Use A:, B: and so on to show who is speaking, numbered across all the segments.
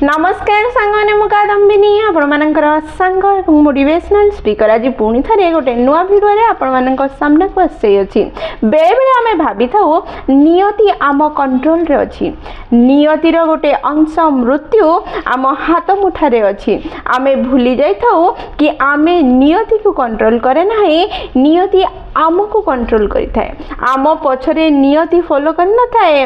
A: नमस्कार सांगने मु कादम्बिनी आपणमानकर सांग मोटिवेशनल स्पीकर आज पुणी थे गोटे नुआ भिडियो आपण सामना को आसी बेले बेले आम भावी था नियति आम कंट्रोल रे अच्छी नियतिर गोटे अंश मृत्यु आम हाथ मुठारे अच्छी आम भूली जाइथाउ कि आम नियति को कंट्रोल करे ना नियति आमको कंट्रोल करें आम पछरे नियति फॉलो कर न थाए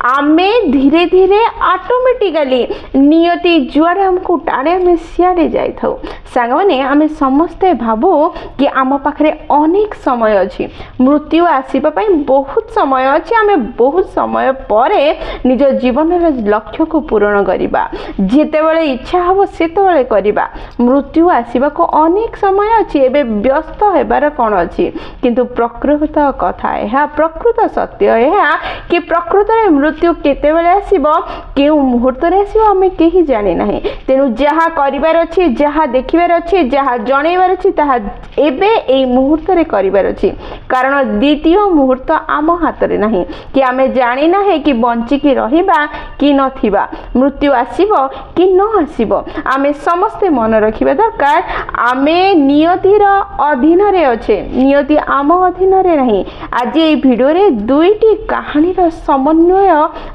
A: आमे धीरे धीरे ऑटोमेटिकली नियति जुआड़े आमको टाणे आम सियाड़े जाई थाउ सांग माने आम समस्ते भाबू कि आम पाखरे अनेक समय अच्छी मृत्यु आसीबा पई बहुत समय अच्छी आम बहुत समय परे निज जीवन लक्ष्य को पूरण करिबा जेते बेले इच्छा हबो सेते बेले करिबा मृत्यु आसीबा को अनेक समय अच्छी एबे व्यस्त हेबार कोन अच्छी किंतु प्रकृत कथा यह प्रकृत सत्य यह कि प्रकृत रे मृत्यु केते बेले आसीबो केउ मुहूर्त रे आसीबो आमे केही जानि नाही तेनु जहा करिवार अछि जहा देखिवार अछि जहा जणैवार अछि ताहा एबे एई मुहूर्त रे करिवार अछि कारण द्वितीय मुहूर्त आम हाथ रे नाही कि आमे जानि नाही कि बंची कि रहिबा कि नथिबा मृत्यु आसीबो कि न आसीबो आमे समस्त मन रखिबा दरकार आमे नियतिर अधीन रे अछे नियति आम अधीन रे नहीं आज ये भिडियो रे दुईटी कहानी समन्वय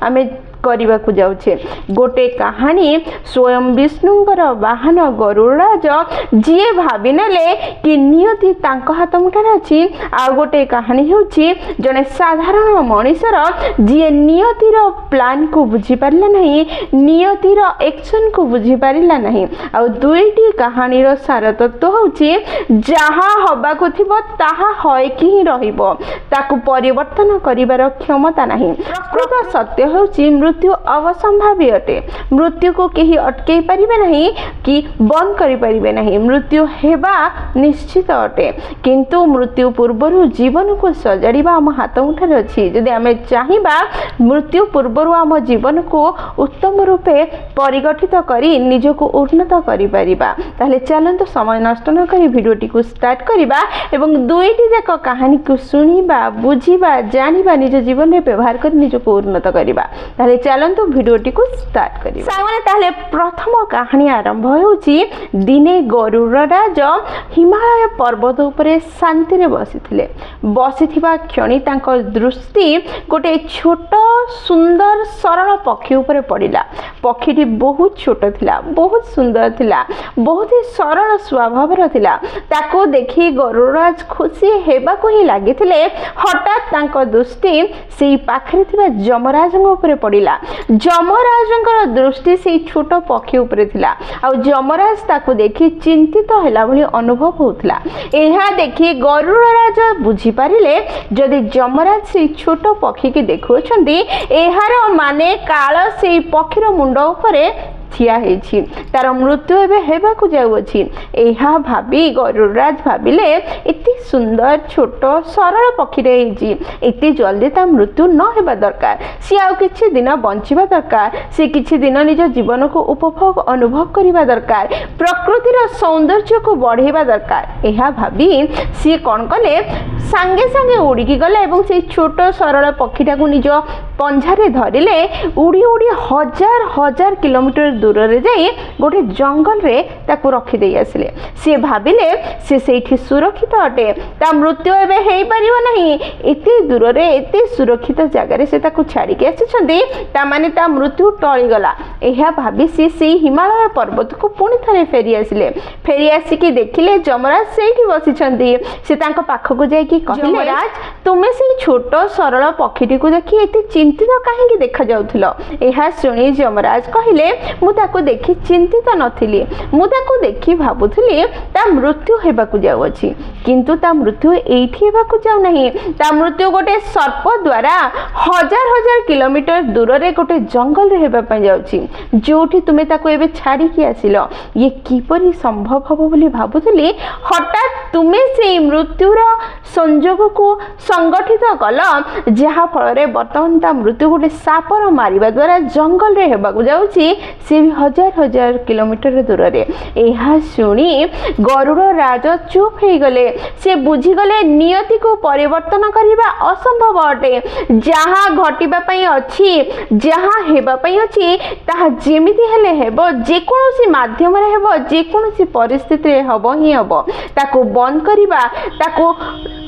A: आमे करने को जाऊे गोटे कहानी स्वयं विष्णुंकर वाहन गरुड़राज जी भावी नेले कि नियति तांको हाथ मुठार अच्छी आ गोटे कहानी होची जने साधारण मनीषर जी नियतिर प्लान को बुझी पारला नहीं नियतिर एक्शन को बुझी पारला नहीं आ दुईटी कहानीर सार तत्व होची जहा हबा को थिबो ताहा होय कि ही रहिबो ताकू परिवर्तन करिवार क्षमता नहीं प्रकृत सत्य होची मृत्यु अवसंभावी अटे मृत्यु को कहीं अटकई पारिबे नहीं कि बंद करि पारिबे नहीं मृत्यु हेबा निश्चित अटे किंतु मृत्यु पूर्व जीवन को सजाड़िबा आम हाथ मुठार अछि जदि आमे चाहिबा मृत्यु पूर्व आम जीवन को उत्तम रूपे परिगठित करी निजको उन्नत करि पारिबा ताले चलंतु समय नष्ट न करी भिडियोटी को स्टार्ट करिबा एवं दुईटी जाक कहानी को सुनिबा बुझिबा जानिबा निज जीवन में व्यवहार कर निजको उन्नत करिबा ताले चलंतु भिडियोटी को स्टार्ट करिबा सामने ताले प्रथम कहानी आरंभ होउची दिने गरुड़राज हिमालय पर्वत उपरे शांति रे बसिथिबा क्षणी तांको दृष्टि गोटे छोट सुंदर सरल पक्षी उपरे पड़िला पक्षीटी बहुत छोट थिला बहुत सुंदर थिला बहुत ही सरल स्वभावर थिला ताको देखि गरुड़राज खुशी हेबा को ही लागिथिले हठात तांको दृष्टि सेई पाखरे थिबा जमराजंग उपरे पड़िला जमराजंकर दृष्टि से छोट पक्षी उपरे थिला आ जमराज ताको देखि चिंतित हैला भली अनुभव होतला एहा देखि गरुड़राज बुझी पारिले जदि जमराज से छोट पक्षी के देखुछंदी एहार माने काल से पक्षीर मुंड उपरे ठिया हेछि तार मृत्यु एबे हेबा को जाउछि एहा भाबी गरुड़राज भाबिले एते सुंदर छोट सरल पक्षी रे हेछि एते जल्दी ता मृत्यु न हेबा दरकार सी आ किछि दिन बंचिबा दरकार से किछि दिन निज जीवन को उपभोग अनुभव करिबा दरकार प्रकृतिर सौंदर्य को बढ़ेबा दरकार एहा भाबी सी कोन कले सांगे सांगे उड़ी गले एवं से छोट सरल पक्षीटा को निज पंझारे धरिले उड़ी उड़ी हजार हजार किलोमीटर दूर रे जाई गोटे जंगल रे ताकू रखी दे आसिले से भाबिले से सेठी सुरक्षित अटे ता मृत्यु एबे हेई परिबो नहीं एते दूर रे एते सुरक्षित जगह रे से ताकू छाड़ी के आछिछंदी ता माने ता मृत्यु टळी गला एहा भाबी से हिमालय पर्वत को पुणी थरे फेरी आसी कि देखिले जमराज सेठी बसिछंदी से तांको पाखको जाई कि कहले जमराज तुमे से छोट सरल पक्षीटी को देखि एते चिंतित काहे कि देखा जाउथिलो एहा सुनी जमराज कहले मु ताको देखि चिंतित नथिली मु ताको देखि भाबुथिली ता मृत्यु हेबा को जाउ अछि किंतु ता मृत्यु एठी हेबा को जाउ नहीं ता मृत्यु गोटे सर्प द्वारा हजार हजार किलोमीटर दूर रे गोटे जंगल रे हेबा पय जाउछि जोठी तुमे ताको एबे छाड़ी कि आसिलो ये किपरि संभव हबो बोली भाबुथिली हठात तुमे से मृत्युर संजोग को संगठित कल जहा फल बर्तमान ता मृत्यु गोटे सापर मारिबा द्वारा जंगल रे हेबाकु जाउची से भी हजार हजार किलोमीटर दूर रे। एहा सुनी गरुड़ राज चुप हो गले। से बुझीगले नियति को परिवर्तन करने असंभव अटे। जहाँ घटिबा पई अछि जहाँ हेबा पई अछि ताहा जेमिति हेले हेबो, जेकोसी माध्यम रे हेबो, जेकोसी परिस्थिति रे हेबो ही हेबो। ताको बंद करिबा, ताको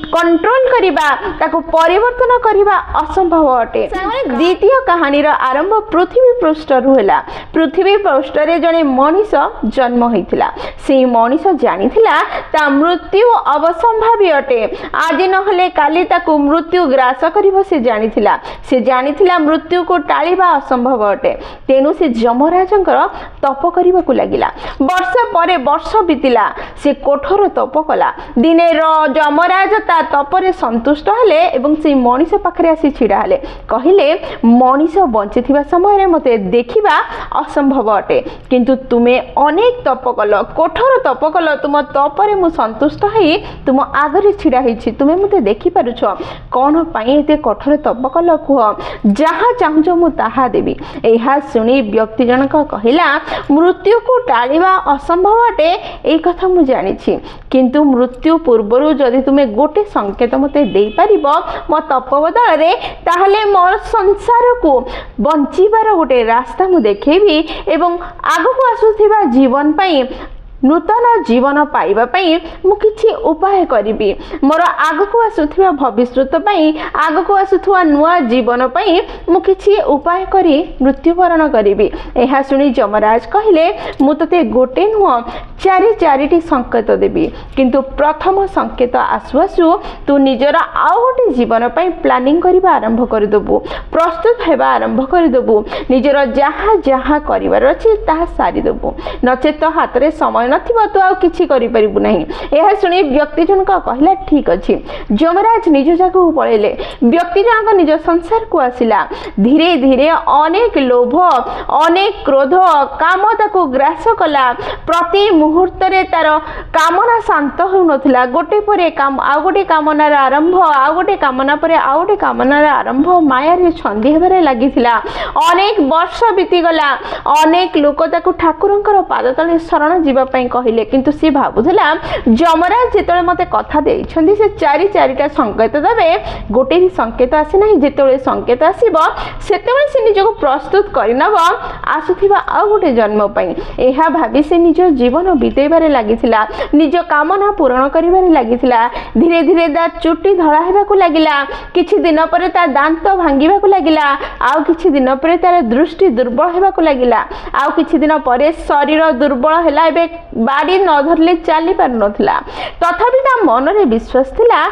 A: कंट्रोल करिबा, ताको परिवर्तन करिबा असंभव अटे। द्वितीय कहानी रो आरंभ पृथ्वी पृष्ठ रु होला। पृथ्वी पृष्ठ रे जने मनीष जन्म होइतिला। से मनीष जानिथिला ता मृत्यु अवसंभावी अटे। आज नहले काली ताको मृत्यु ग्रास करिवो से जानिथिला। से जानिथिला मृत्यु को टाळिबा असंभव अटे। तेनु से यमराजंकर तप करिबाकु लागिला। वर्ष परे वर्ष बीतिला। से कठोर तप कला। दिने यमराज ता तपरे संतुष्ट हेले एवं से मनीष पाखरे आसी छिड़ा हेले। कहिले मनीष बंची थिबा समय रे मते देखिबा असंभव अटे, किंतु तुमे अनेक तप कल, कठोर तप कल। तुम तपरे मु संतुष्ट हई तुम आगरे छिड़ा हिछि। तुमे मते देखि पारुछ कोन पई एते कठोर तप कल कुह, जहा चाहूछ मु ताहा देबी। एहा सुनी व्यक्ति जनक कहिला मृत्यु को टाळिबा असंभव अटे। ए कथा मु जानिछि, किंतु मृत्यु पूर्वरु जदि तुमे गोटे संकेत मते देई परिबो मो तप बदल रे, ताहले मोर संसार को बंचीबार गोटे रास्ता मु देखेबी एवं आगको आसुथिबा जीवन पई नूतन जीवन पाइबा पई मु किछि उपाय करिबी। मोर आगको आसुथिबा भविष्यत पई, आगको आसुथुवा नुआ जीवन पई मु किछि उपाय करी मृत्युवरण करिबी। एहा सुनी यमराज कहिले मु तते गोटे नुह चारिटी संकेत देबी, किंतु प्रथम संकेत आसु आसु तू निजर आउ गोटे जीवन पई प्लानिंग करिबा आरंभ करि दबु, प्रस्तुत हेबा आरंभ करि दबु। निजर जहा जहा करिवार अछि ताहा सारी दबु, नचेत हाथ रे समय नथिबो तो आ किछि करि परिबु नाही। एहा सुनी व्यक्ति जनक कहिला ठीक अछि। यमराज निज जागु पळेले। व्यक्ति जनक निज संसार को आसिला। धीरे धीरे अनेक लोभ, अनेक क्रोध, काम ताको ग्रास कला। प्रति मुहूर्त रे तार कामना शांत हो नथिला। गोटे परे काम आ गोटे कामनार आरंभ, आ गोटे कामना परे आ गोटे कामनार आरंभ माया रे छंदी हेबारे लागिथिला। अनेक वर्ष बीती गला। अनेक लोक ताको ठाकुरंकर पाद तले शरण जीवा पई कहिले, किंतु सी भाबुथला यमराज जेतले मते कथा देइछन्दी से चारिटा संकेत देबे, गोटे भी संकेत आसे नाही। जेतले संकेत आसीबो सेतले से निजको प्रस्तुत करिनब आसुथिबा आ गोटे जन्म पई। एहा भाबी से निज जीवन बितेबारे लागिथिला, निज कामना पूर्ण करिबारे लागिथिला। धीरे धीरे ता चुट्टी धळा हेबाकु लागिला। किछि दिन परे ता दांत भांगीबाकु लागिला। आउ किछि दिन परे तार दृष्टि दुर्बल हेबाकु लागिला। आउ किछि दिन परे शरीर दुर्बल हेला। एबे बाड़ी न धरले चली पार नथिला। तथापि ता मन रे विश्वास थिला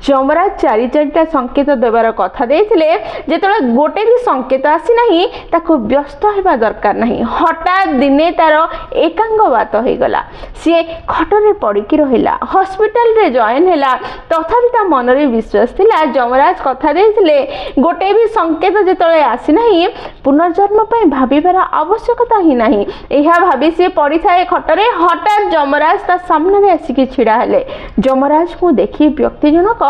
A: यमराज चारिटा संकेत देबार कथा देइथिले। जेतले गोटे भी संकेत आसी नाही ताको व्यस्त हेबा दरकार नाही। हठात दिने तार एकांग बात हो गला। सी खटरे पड़िकी रहिला, हॉस्पिटल रे जॉइन हैला। तथापि ता मन रे विश्वास थिला यमराज कथा देइथिले गोटे भी संकेत जेतले आसी नाही पुनर्जन्म पई भाबिबार आवश्यकता ही नाही। एहा भाबी से पड़ी थाए खटरे। हठात यमराज ता सामने रे आसिकी छिड़ा हेले। यमराज को देखि व्यक्ति जनक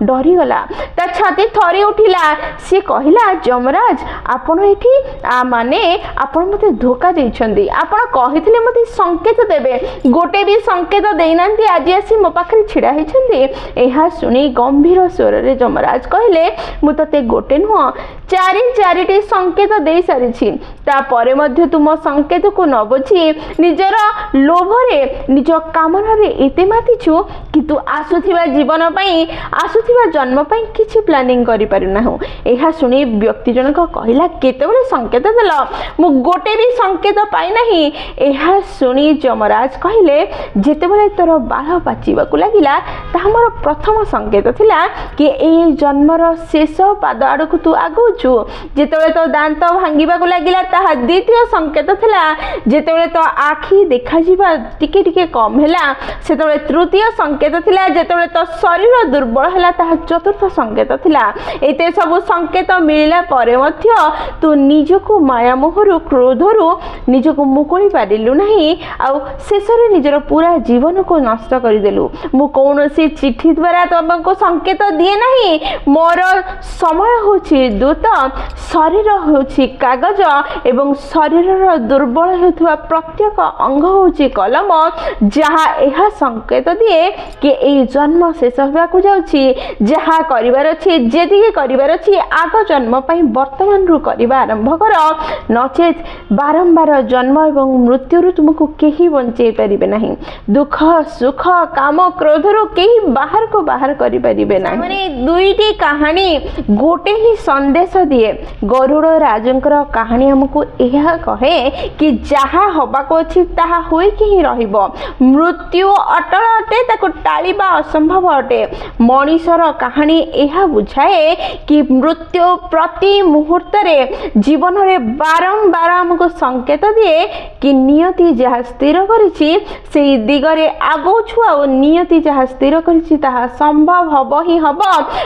A: डरी गला। ता छाती थरी उठिला। से कहिला यमराज आपण एठी माने आपण मते धोखा देइछन्दी। आपण कहिथिले मते संकेत देबे, गोटे भी संकेत देइनांती। आज आसी मो पाखरे छिड़ा हेछन्दी। एहा सुनी गंभीर स्वर रे यमराज कहिले मु तते गोटे नुह चारिटी संकेत देई सारिछि। ता परे मध्ये तुम संकेत को न बुझी निजर लोभरे निज कामना रे एते मातिछु कि तू आसुथिबा जीवन पई, आसुथिबा जन्म पई किछि प्लानिंग करि पारु नाहु। एहा सुनी व्यक्ति जनक कहिला केतेबेले संकेत देल, मु गोटे भी संकेत पाई नाही। एहा सुनी यमराज कहिले जेतेबेले तोर बाल पाचिबाकु लागिला ता मोर प्रथम संकेत थिला कि ए जन्मर शेष पाद आडकु तू आगुछु। जेतेबेले तो दांत भांगीबाकु लागिला ता द्वितीय संकेत थिला जेतेबेले तो आखि देखा जिबा टिके टिके कम हैला सेतबे तृतीय संकेत थिला जेतबे तो शरीर दुर्बल हैला ताहा चतुर्थ संकेत थिला एते सब संकेत मिलिला परे मध्य तू निजको माया मोहरु क्रोधरु निजको मुकुली पारिलु नहीं आ शेषरे निजर पूरा जीवन को नष्ट कर देलु मु कौनसी चिट्ठी द्वारा तुमको संकेत दिए नहीं मोर समय होछि दूत शरीर होछि कागज एवं शरीर दुर्बल होथुवा प्रत्येक अंग होछि कलम जहा एहा संकेत दिए कि ए जन्म शेष होबा को जाउछि जहा करिवार अछि जेदिके करिवार अछि आग जन्म पई वर्तमान रु करिवा आरंभ कर नचेत बारंबार जन्म एवं मृत्यु रु तुमको केही बंचै परिबे नहीं दुख सुख काम क्रोध रु केही बाहर को बाहर करि परिबे नहीं माने दुईटी कहानी गोटे ही संदेश दिए गरुड़ राजंकर कहानी हमको यह कहे कि जहा हबा को अछि ताहा होई कि ही रहिबो मृत्यु अटल अटे ताको टाळीबा असंभव अटे मनीषर कहानी यह बुझाए कि मृत्यु प्रति मुहूर्त रे जीवन रे बारंबार हमको संकेत दिए कि नियति जहा स्थिर करिछि सेही दिगरे आगो छुआ नियति जहा स्थिर करिछि ताहा संभव हब ही हब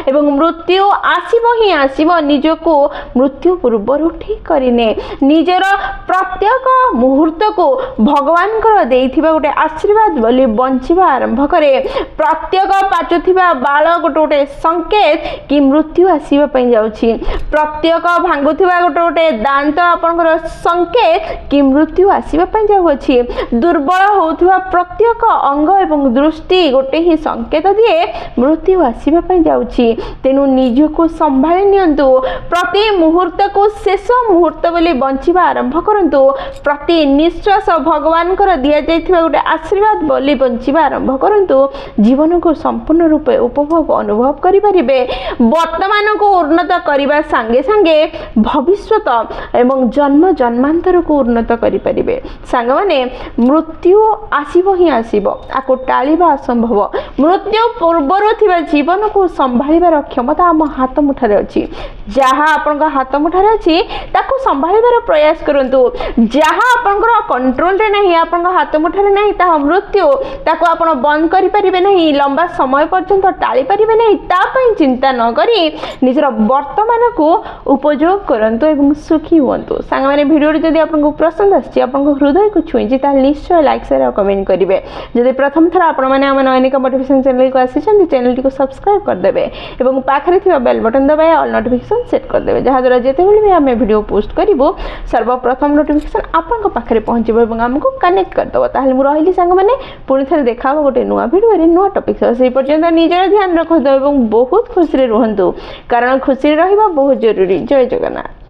A: एवं मृत्यु आसीबो ही आसीबो निजको मृत्यु पूर्व ठीक करिने निजर प्रत्येक मुहूर्त को भगवान कर देइथिबा गोटे आशीर्वाद बोली बंचिबा आरंभ करे प्रत्येक पाचुथिबा बाळ गोटे संकेत कि मृत्यु आसीबा पई जाउछि प्रत्येक भांगुथिबा गोटे दांत आपनकर संकेत कि मृत्यु आसीबा पई जाउछि दुर्बल होउथिबा प्रत्येक अंग एवं दृष्टि गोटे ही संकेत दिए मृत्यु आसीबा पई जाउछि तेनु निजको संभाଳି नियंतु प्रति मुहूर्त को शेष मुहूर्त बोली बंचिबा आरंभ करंतु प्रति निश्वास भगवान कर दिया जाइथिबा गोटे आशीर्वाद बोली बंचिबा आरंभ करंतु जीवन को संपूर्ण रूपे उपभोग अनुभव करि परिबे वर्तमान को उन्नत करिबा संगे संगे भविष्यत एवं जन्म जन्मांतर को उन्नत करि परिबे संग माने मृत्यु आसीबो ही आसीबो आको टाळीबा असंभव मृत्यु पूर्वरु थिबा जीवन को संभाळिबार क्षमता हम हाथ मुठारे अछि जहा आपन हाथ मुठारे अछि ताको संभाळिबार प्रयास करंतु जहा आपन कंट्रोल रे नहीं आपन हाथ मुठारे नहीं ता मृत्यु ताको आपन बंद करि परिबे नहीं लंबा समय पर्यंत टाळी परिबे नहीं ता पई चिंता न करी निजर वर्तमान को उपयोग करंतु एवं सुखी हुंतु संग माने वीडियो जदी आपन पसंद आछि आपन हृदय को छुईछि ता निश्चय लाइक शेयर और कमेंट करिवे जदी प्रथम थरा आपन माने हम नयनिक मोटिवेशन चैनल को आसीछन चैनल को सब्सक्राइब कर देबे एवं पाखरे थिबा बेल बटन दबाए ऑल नोटिफिकेशन सेट कर देबे जहा द्वारा जेते बेले भी हम वीडियो पोस्ट करिवो सर्वप्रथम नोटिफिकेशन आपन पाखरे पहुंचबो एवं हमको कनेक्ट कर दबो ताहले मु रहिली संग माने पुनी थरे देखाबो गोटे नुवा वीडियो रे नुवा टॉपिक से पर्यंत निजर ध्यान रखो एवं बहुत खुशी रे रहंतु कारण खुशी रे रहिबा बहुत जरूरी जय जगन्नाथ।